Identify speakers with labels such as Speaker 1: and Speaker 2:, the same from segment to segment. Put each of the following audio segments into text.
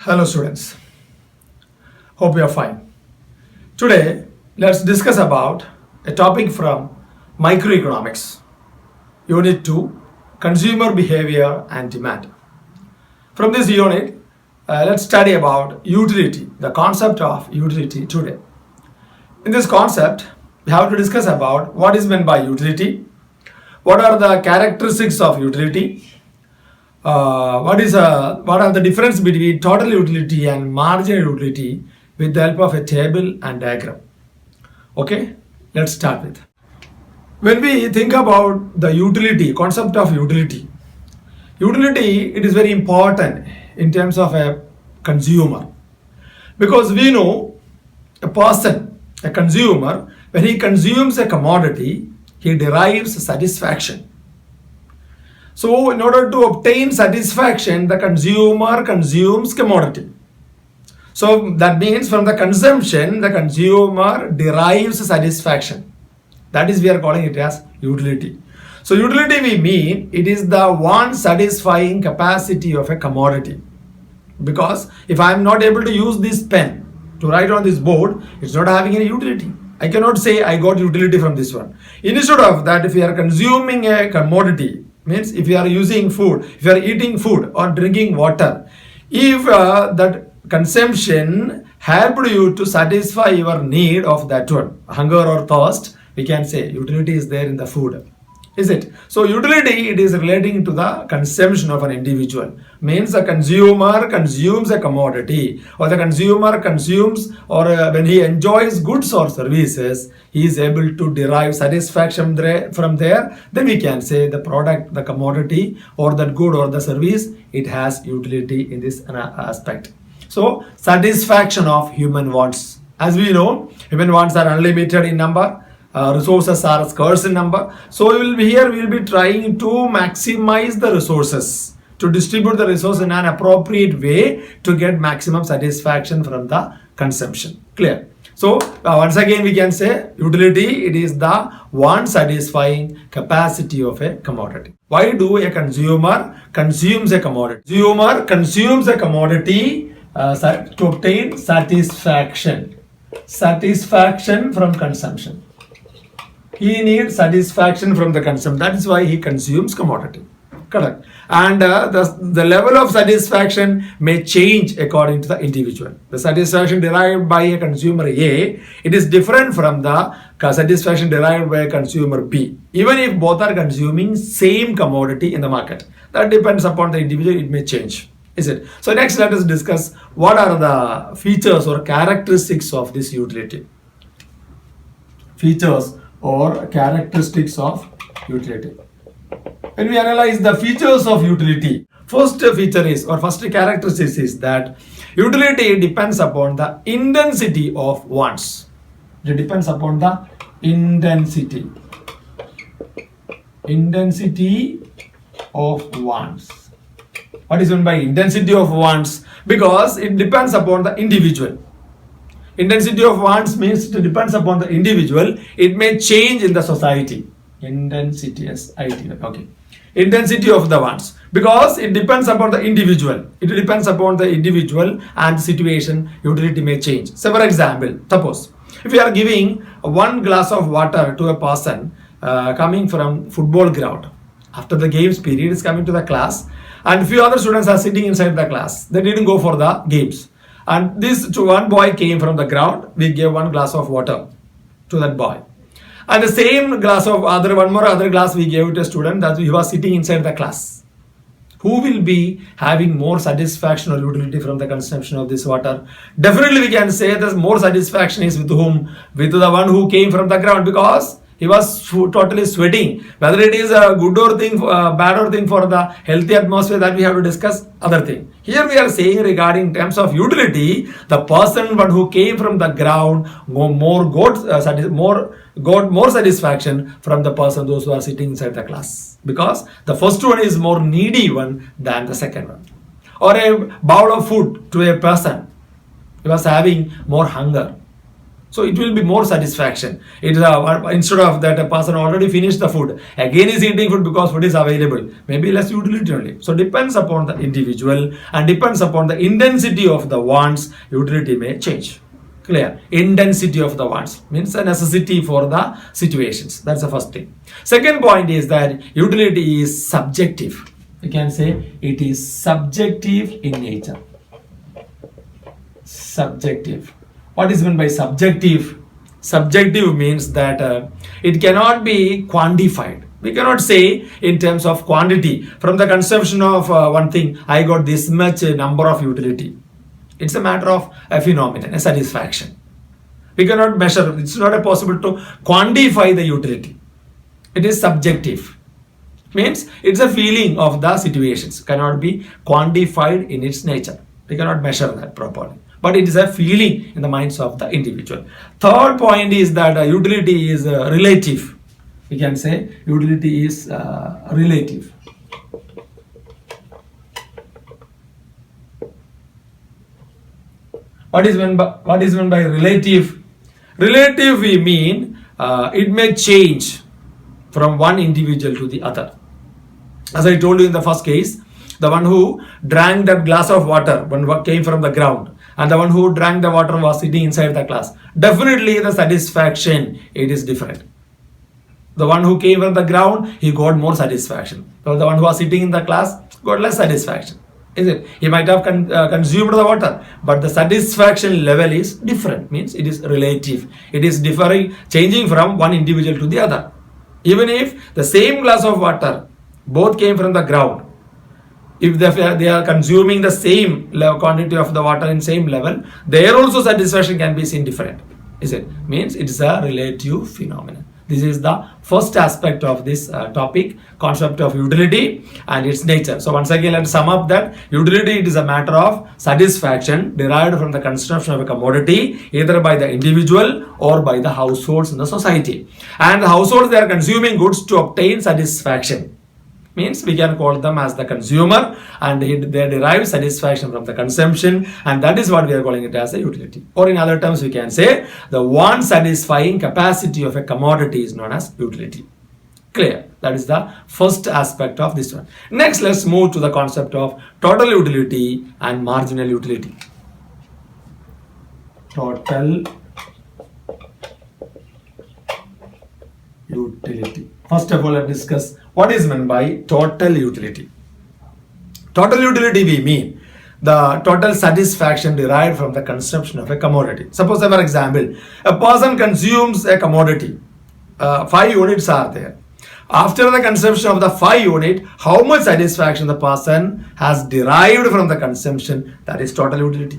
Speaker 1: Hello students, hope you are fine. Today let's discuss about a topic from microeconomics, unit 2, consumer behavior and demand. From this unit, let's study about utility, the concept of utility today. In this concept, we have to discuss about what is meant by utility, what are the characteristics of utility, what are the difference between total utility and marginal utility with the help of a table and diagram. Okay, let's start with. When we think about the utility, concept of utility, it is very important in terms of a consumer, because we know a person, a consumer, when he consumes a commodity, he derives satisfaction. So in order to obtain satisfaction, the consumer consumes commodity. So that means from the consumption, the consumer derives satisfaction. That is, we are calling it as utility. So utility we mean, it is the one satisfying capacity of a commodity. Because if I am not able to use this pen to write on this board, it's not having any utility. I cannot say I got utility from this one. Instead of that, if we are consuming a commodity, means if you are using food, if you are eating food or drinking water, if that consumption helped you to satisfy your need of that one, hunger or thirst, we can say utility is there in the food. Is it? So utility, it is relating to the consumption of an individual. Means a consumer consumes a commodity, or the consumer consumes, or when he enjoys goods or services, he is able to derive satisfaction from there. Then we can say the product, the commodity, or that good or the service, it has utility in this aspect. So satisfaction of human wants. As we know, human wants are unlimited in number. Resources are scarce in number. So we will be trying to maximize the resources, to distribute the resource in an appropriate way to get maximum satisfaction from the consumption. Clear? So once again we can say utility, it is the one satisfying capacity of a commodity. Why do a consumer consumes a commodity? Consumer consumes a commodity to obtain satisfaction from consumption. He needs satisfaction from the consumption. That is why he consumes commodity. Correct. And the level of satisfaction may change according to the individual. The satisfaction derived by a consumer A, it is different from the satisfaction derived by a consumer B. Even if both are consuming same commodity in the market, that depends upon the individual. It may change. Is it? So next, let us discuss what are the features or characteristics of this utility. Features or characteristics of utility. When we analyze the features of utility, first feature is, or first characteristic is that utility depends upon the intensity of wants. It depends upon the intensity of wants. What is meant by intensity of wants? Because it depends upon the individual. Intensity of wants means it depends upon the individual. It may change in the society. Intensity of the wants, because it depends upon the individual. It depends upon the individual and the situation. Utility may change. So for example, suppose if we are giving one glass of water to a person coming from football ground, after the games period is coming to the class, and few other students are sitting inside the class. They didn't go for the games. And this one boy came from the ground. We gave one glass of water to that boy. And the same glass of one more glass we gave to a student that he was sitting inside the class. Who will be having more satisfaction or utility from the consumption of this water? Definitely we can say that more satisfaction is with whom? With the one who came from the ground, because he was totally sweating. Whether it is a good or thing, bad or thing for the healthy atmosphere, that we have to discuss other thing. Here we are saying regarding terms of utility, the person who came from the ground got more satisfaction from the person those who are sitting inside the class, because the first one is more needy one than the second one. Or a bowl of food to a person, he was having more hunger. So it will be more satisfaction. It is instead of that a person already finished the food, again is eating food because food is available. Maybe less utility only. So depends upon the individual and depends upon the intensity of the wants. Utility may change. Clear? Intensity of the wants means a necessity for the situations. That's the first thing. Second point is that utility is subjective. You can say it is subjective in nature. Subjective. What is meant by subjective? Subjective means that it cannot be quantified. We cannot say in terms of quantity. From the consumption of one thing, I got this much number of utility. It's a matter of a phenomenon, a satisfaction. We cannot measure. It's not possible to quantify the utility. It is subjective. Means it's a feeling of the situations. Cannot be quantified in its nature. We cannot measure that properly. But it is a feeling in the minds of the individual. Third point is that utility is relative. We can say utility is relative. What is meant by relative? Relative we mean it may change from one individual to the other. As I told you in the first case, the one who drank that glass of water when what came from the ground, and the one who drank the water was sitting inside the class. Definitely the satisfaction, it is different. The one who came from the ground, he got more satisfaction. So the one who was sitting in the class got less satisfaction. Is it? He might have consumed the water, but the satisfaction level is different. Means it is relative. It is differing, changing from one individual to the other. Even if the same glass of water, both came from the ground, if they are consuming the same quantity of the water in same level, there also satisfaction can be seen different. Is it? Means it is a relative phenomenon. This is the first aspect of this topic, concept of utility and its nature. So once again, let's sum up that utility, it is a matter of satisfaction derived from the consumption of a commodity, either by the individual or by the households in the society. And the households, they are consuming goods to obtain satisfaction. Means we can call them as the consumer, and they derive satisfaction from the consumption, and that is what we are calling it as a utility. Or in other terms, we can say the want satisfying capacity of a commodity is known as utility. Clear? That is the first aspect of this one. Next, let's move to the concept of total utility and marginal utility. Total utility. First of all, let's discuss what is meant by total utility. Total utility we mean the total satisfaction derived from the consumption of a commodity. Suppose, for example, a person consumes a commodity. 5 units are there. After the consumption of the 5 unit, how much satisfaction the person has derived from the consumption, that is total utility.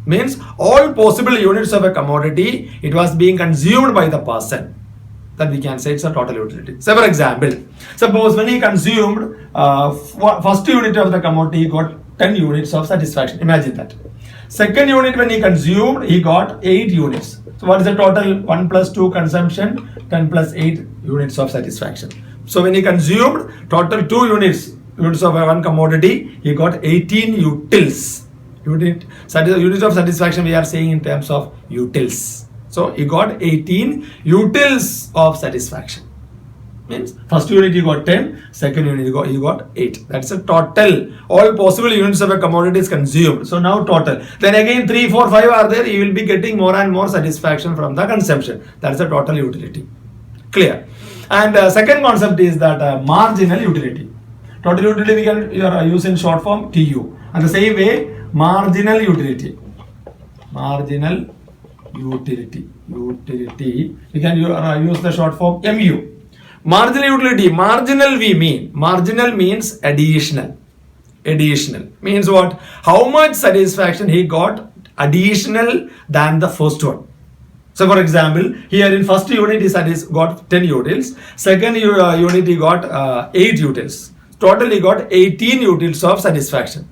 Speaker 1: Means all possible units of a commodity, it was being consumed by the person. That we can say it's a total utility. So for example, suppose when he consumed first unit of the commodity, he got 10 units of satisfaction. Imagine that. Second unit when he consumed, he got 8 units. So what is the total? 1 plus 2 consumption, 10 plus 8 units of satisfaction. So when he consumed total 2 units of one commodity, he got 18 utils. Units of satisfaction we are saying in terms of utils. So he got 18 utils of satisfaction. Means first unit he got 10, second unit he got 8. That's a total. All possible units of a commodity is consumed. So now total. Then again 3, 4, 5 are there. He will be getting more and more satisfaction from the consumption. That's a total utility. Clear? And second concept is that marginal utility. Total utility we can use in short form TU. And the same way marginal utility. Marginal utility we can use the short form MU. Marginal utility, marginal means additional means what? How much satisfaction he got additional than the first one. So for example, here in first unit he got 10 utils, second unit he got 8 utils, total he got 18 utils of satisfaction.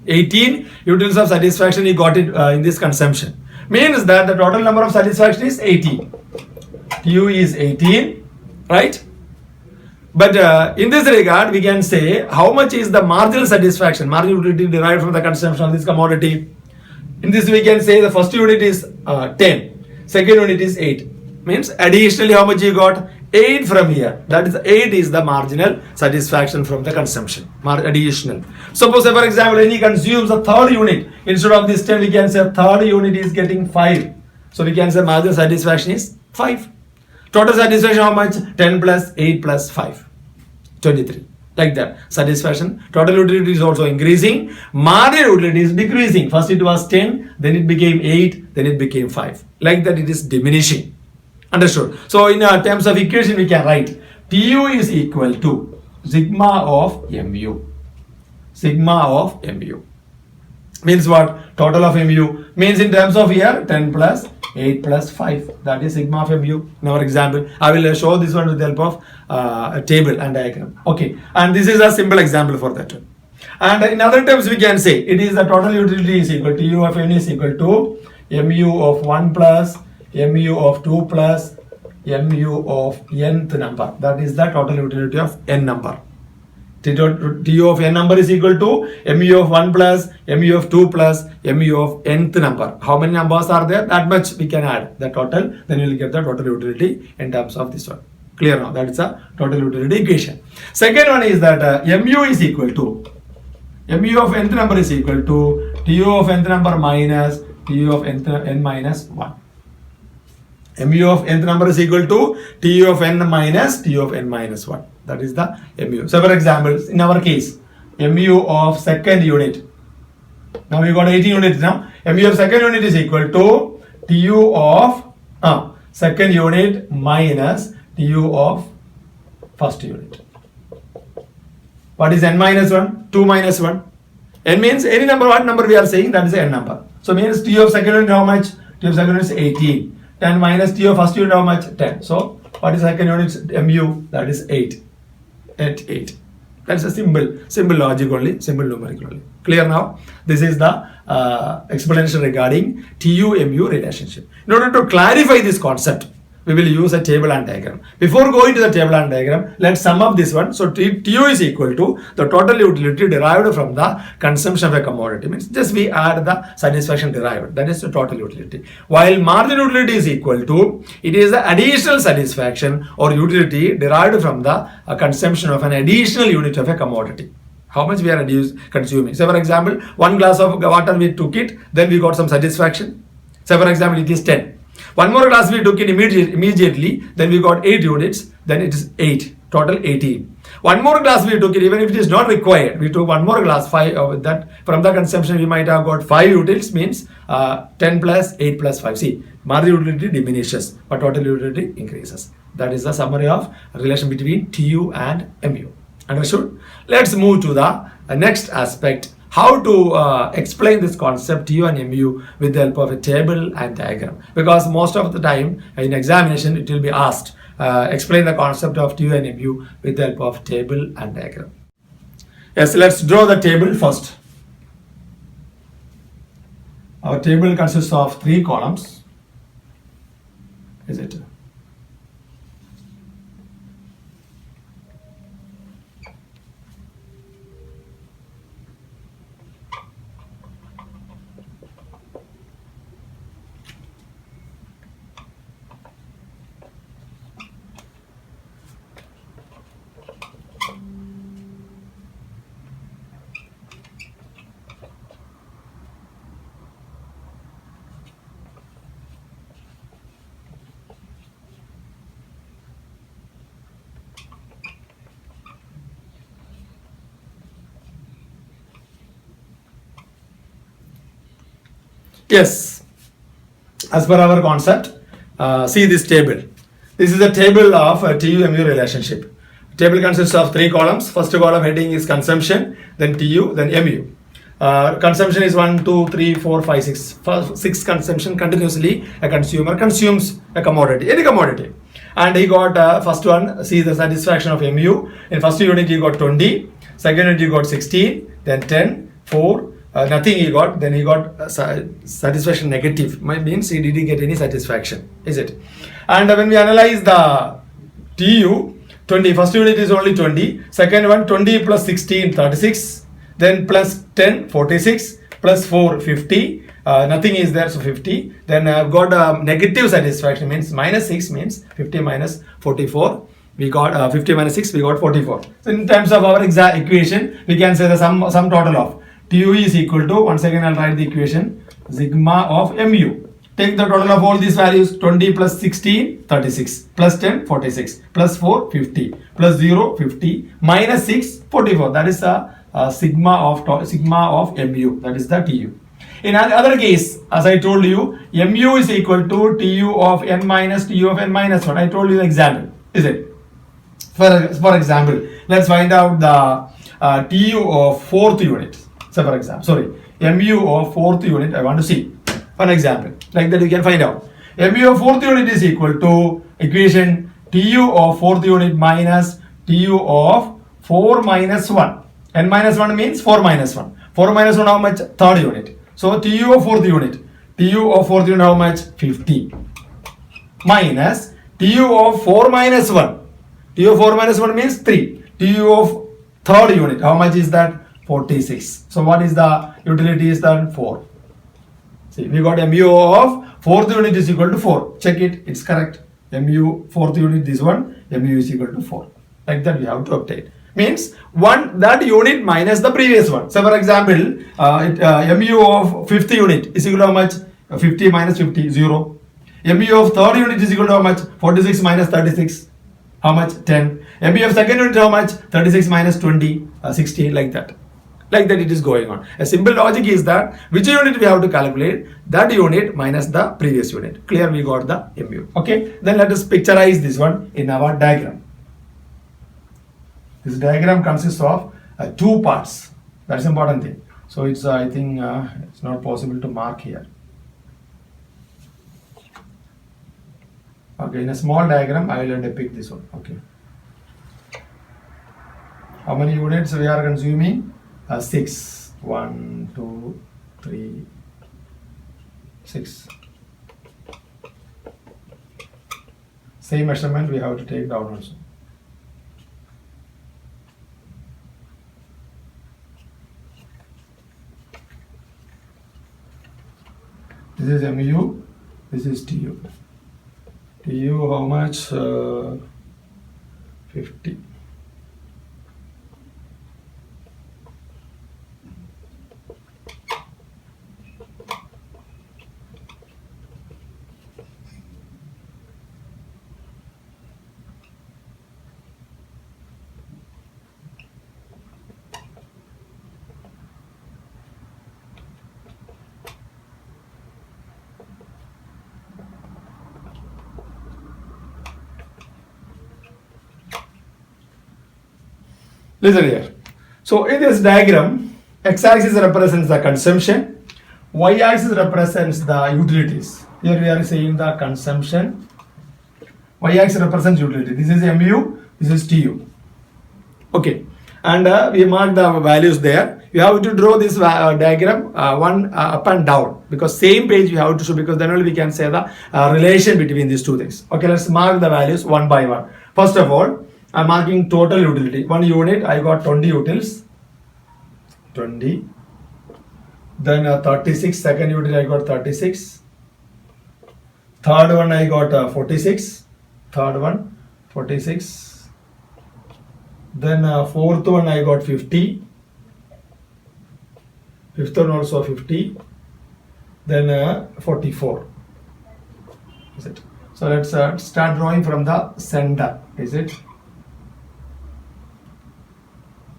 Speaker 1: 18 utils of satisfaction he got it in this consumption. Means that the total number of satisfaction is 18. U is 18, right? But in this regard, we can say how much is the marginal satisfaction, marginal utility derived from the consumption of this commodity. In this, we can say the first unit is 10. second unit is 8. Means additionally how much you got? 8 from here. That is 8 is the marginal satisfaction from the consumption. Additional. Suppose for example when he consumes a third unit, instead of this 10 we can say third unit is getting 5. So we can say marginal satisfaction is 5. Total satisfaction how much? 10 plus 8 plus 5. 23. Like that. Satisfaction. Total utility is also increasing. Marginal utility is decreasing. First it was 10, then it became 8, then it became 5. Like that it is diminishing. Understood? So in terms of equation we can write TU is equal to sigma of mu. Sigma of mu. Means what? Total of mu. Means in terms of here 10 plus 8 plus 5. That is sigma of mu. In our example, I will show this one with the help of a table and diagram. Okay. And this is a simple example for that one. And in other terms we can say it is the total utility is equal to TU of n is equal to mu of 1 plus mu of 2 plus mu of nth number. That is the total utility of n number. TU of n number is equal to mu of 1 plus mu of 2 plus mu of nth number. How many numbers are there? That much we can add the total. Then you will get the total utility in terms of this one. Clear now? That is a total utility equation. Second one is that mu is equal to mu of nth number is equal to TU of nth number minus TU of n minus 1. mu of nth number is equal to TU of n minus TU of n minus 1. That is the mu. So for example, in our case, mu of second unit. Now we got 18 units now. mu of second unit is equal to TU of second unit minus TU of first unit. What is n minus 1? 2 minus 1. N means any number, what number we are saying, that is n number. So means TU of second unit how much? TU of second unit is 18. 10 minus TU of first unit how much? 10. So what is second unit mu? That is 8. At 8. That's a simple logic only, simple numerical only. Clear now? This is the explanation regarding TU-MU relationship. In order to clarify this concept, we will use a table and diagram. Before going to the table and diagram, let's sum up this one. So TU is equal to the total utility derived from the consumption of a commodity. Means just we add the satisfaction derived. That is the total utility. While marginal utility is equal to, it is the additional satisfaction or utility derived from the consumption of an additional unit of a commodity. How much we are consuming. Say for example, 1 glass of water we took it, then we got some satisfaction. Say for example, it is 10. One more glass we took it immediately, then we got 8 units, then it is 8, total 18. One more glass we took it, even if it is not required, we took one more glass, 5 with that. From the consumption we might have got 5 units, means 10 plus 8 plus 5. See, marginal utility diminishes, but total utility increases. That is the summary of relation between TU and MU. Understood? Let's move to the next aspect. How to explain this concept TU and MU with the help of a table and diagram, because most of the time in examination it will be asked explain the concept of TU and MU with the help of table and diagram. Yes, let's draw the table first. Our table consists of 3 columns. Is it? Yes, as per our concept, see this table. This is a table of TU-MU relationship. Table consists of 3 columns. First column heading is consumption, then TU, then MU. Consumption is 1, 2, 3, 4, 5, 6. First 6 consumption continuously a consumer consumes a commodity, any commodity. And he got first one, see the satisfaction of MU. In first unit he got 20, second unit he got 16, then 10, 4, nothing he got, then he got satisfaction negative. Means he didn't get any satisfaction, is it? And when we analyze the TU, 20, first unit is only 20, second one 20 plus 16, 36, then plus 10, 46, plus 4, 50, nothing is there, so 50. Then I've got negative satisfaction, means minus 6 means 50 minus 44. We got 50 minus 6, we got 44. So in terms of our exact equation, we can say the sum total of TU is equal to, once again I'll write the equation, sigma of mu. Take the total of all these values, 20 plus 16, 36, plus 10, 46, plus 4, 50, plus 0, 50, minus 6, 44. That is the sigma of mu, that is the TU. In other case, as I told you, mu is equal to TU of n minus TU of n minus 1. I told you the example, is it? For example, let's find out the TU of fourth unit. So for example, mu of fourth unit, I want to see. For example, like that you can find out. mu of fourth unit is equal to equation TU of fourth unit minus TU of 4 minus 1. n minus 1 means 4 minus 1. 4 minus 1 how much? Third unit. So TU of fourth unit. TU of fourth unit how much? 50. Minus TU of 4 minus 1. TU of 4 minus 1 means 3. TU of third unit, how much is that? 46. So what is the utility is that? 4. See, we got mu of fourth unit is equal to 4. Check it, it's correct. Mu fourth unit, this one, mu is equal to 4. Like that we have to obtain. Means that unit minus the previous one. So for example, mu of fifth unit is equal to how much? 50 minus 50, 0. mu of third unit is equal to how much? 46 minus 36. How much? 10. mu of second unit how much? 36 minus 20, 16, like that. Like that it is going on. A simple logic is that which unit we have to calculate, that unit minus the previous unit. Clear, we got the mu. Okay, then let us picturize this one in our diagram. This diagram consists of two parts. That's the important thing. So it's I think it's not possible to mark here. Okay, in a small diagram I will depict this one. Okay. How many units we are consuming? 6. 1, 2, 3, 6. Same measurement we have to take down also. This is mu, this is TU. TU how much? 50. Listen here. So in this diagram, x-axis represents the consumption, y-axis represents the utilities. Here we are saying the consumption, y-axis represents utility. This is mu, this is TU. Okay, and we mark the values there. You have to draw this diagram one up and down, because same page you have to show, because then only we can say the relation between these two things. Okay, let's mark the values one by one. First of all, I'm marking total utility. One unit, I got 20 utils. 20. Then 36. Second unit, I got 36. Third one, I got 46. Third one, 46. Then fourth one, I got 50. Fifth one also 50. Then 44. Is it? So let's start drawing from the center. Is it?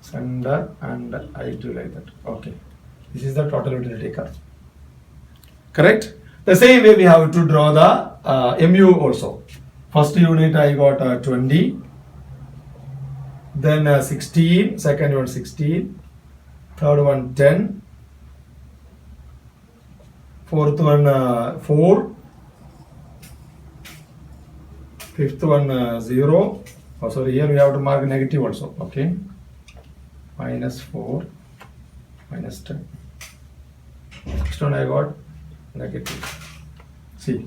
Speaker 1: Center, and I do like that. Okay, this is the total utility curve. Correct. The same way we have to draw the mu also. First unit I got 20, then 16, second one 16, third one 10, fourth one 4, fifth one 0. Oh, sorry, here we have to mark negative also. Okay. Minus 4, minus 10. Next one I got negative. See,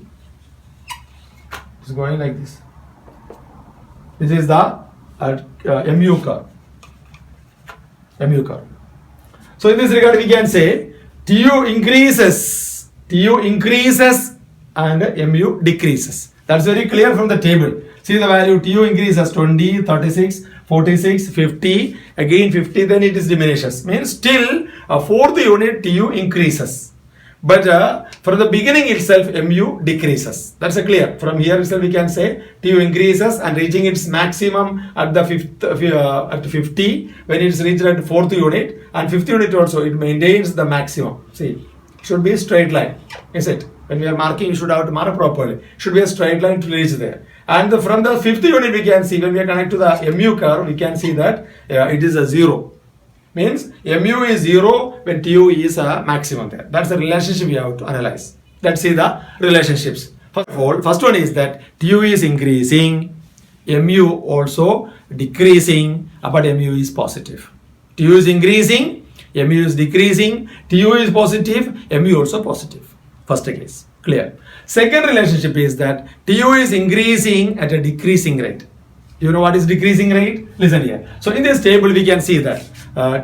Speaker 1: it's going like this. This is the mu curve. mu curve. So in this regard we can say TU increases TU increases and MU decreases. That's very clear from the table. See the value, TU increases 20, 36, 46, 50, again 50, then it is diminishes. Means still a fourth unit TU increases. But from the beginning itself, MU decreases. That's clear. From here itself we can say TU increases and reaching its maximum at the at 50 when it's reached at fourth unit, and fifth unit also it maintains the maximum. See, should be a straight line, is it? When we are marking, you should have to mark properly. Should be a straight line to reach there. And from the fifth unit we can see, when we are connected to the MU curve, we can see that it is a 0. Means MU is 0 when TU is a maximum there. That's the relationship we have to analyze. Let's see the relationships. First of all, first one is that TU is increasing, MU also decreasing, but MU is positive. TU is increasing, MU is decreasing, TU is positive, MU also positive. First case, clear. Second relationship is that TU is increasing at a decreasing rate. You know what is decreasing rate? Listen here. So in this table we can see that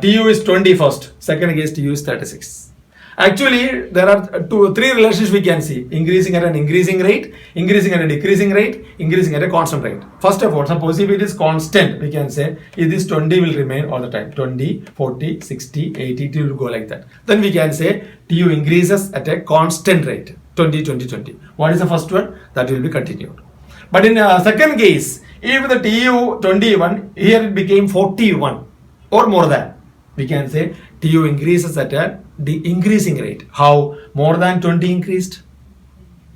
Speaker 1: TU is 20 first, second case TU is 36. Actually there are three relationships we can see: increasing at an increasing rate, increasing at a decreasing rate, increasing at a constant rate. First of all, suppose if it is constant, we can say if this 20 will remain all the time, 20, 40, 60, 80, it will go like that. Then we can say TU increases at a constant rate, 20, 20, 20. What is the first one? That will be continued. But in second case, if the TU 21, here it became 41 or more than, we can say TU increases at the increasing rate. How? More than 20 increased?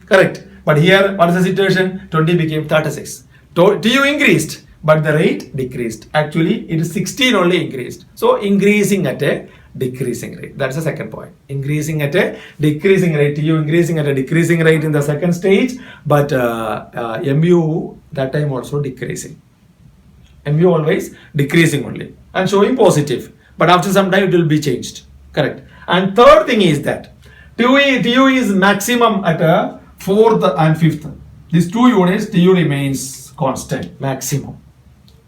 Speaker 1: Correct. But here, what is the situation? 20 became 36. TU increased, but the rate decreased. Actually, it is 16 only increased. So, increasing at a decreasing rate. That's the second point. Increasing at a decreasing rate. TU increasing at a decreasing rate in the second stage, but MU that time also decreasing. MU always decreasing only and showing positive. But after some time, it will be changed. Correct. And third thing is that TU is maximum at a fourth and fifth. These two units, TU remains constant, maximum.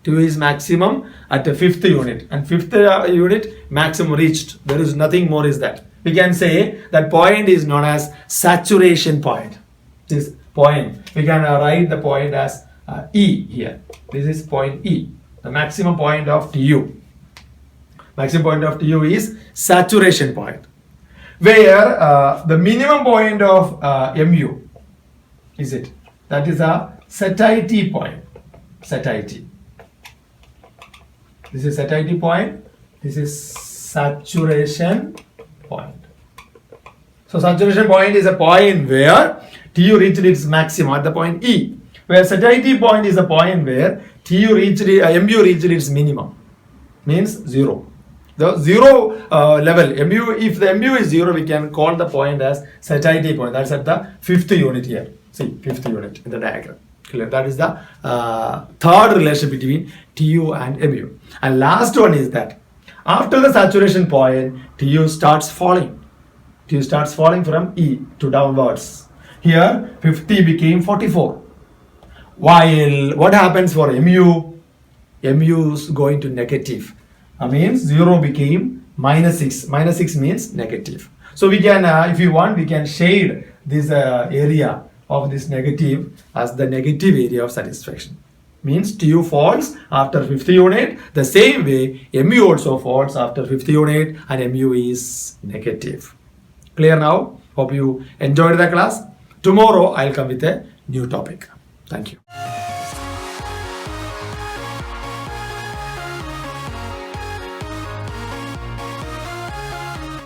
Speaker 1: TU is maximum at the fifth unit, and fifth unit maximum reached. There is nothing more is that. We can say that point is known as saturation point. This point, we can write the point as E here. This is point E, the maximum point of TU. Maximum point of TU is saturation point, where the minimum point of MU is it. That is a satiety point. Satiety. This is satiety point. This is saturation point. So saturation point is a point where TU reached its maximum at the point E, where satiety point is a point where TU reached MU reached its minimum, means 0. The 0 level, MU, if the MU is 0, we can call the point as satiety point. That's at the fifth unit here. See, fifth unit in the diagram. Clear? That is the third relationship between TU and MU. And last one is that after the saturation point, TU starts falling. TU starts falling from E to downwards. Here, 50 became 44. While what happens for MU? MU is going to negative. Means 0 became minus 6. Minus 6 means negative. So we can, if you want, we can shade this area of this negative as the negative area of satisfaction. Means TU falls after 50 unit. The same way MU also falls after 50 unit, and MU is negative. Clear now? Hope you enjoyed the class. Tomorrow I'll come with a new topic. Thank you.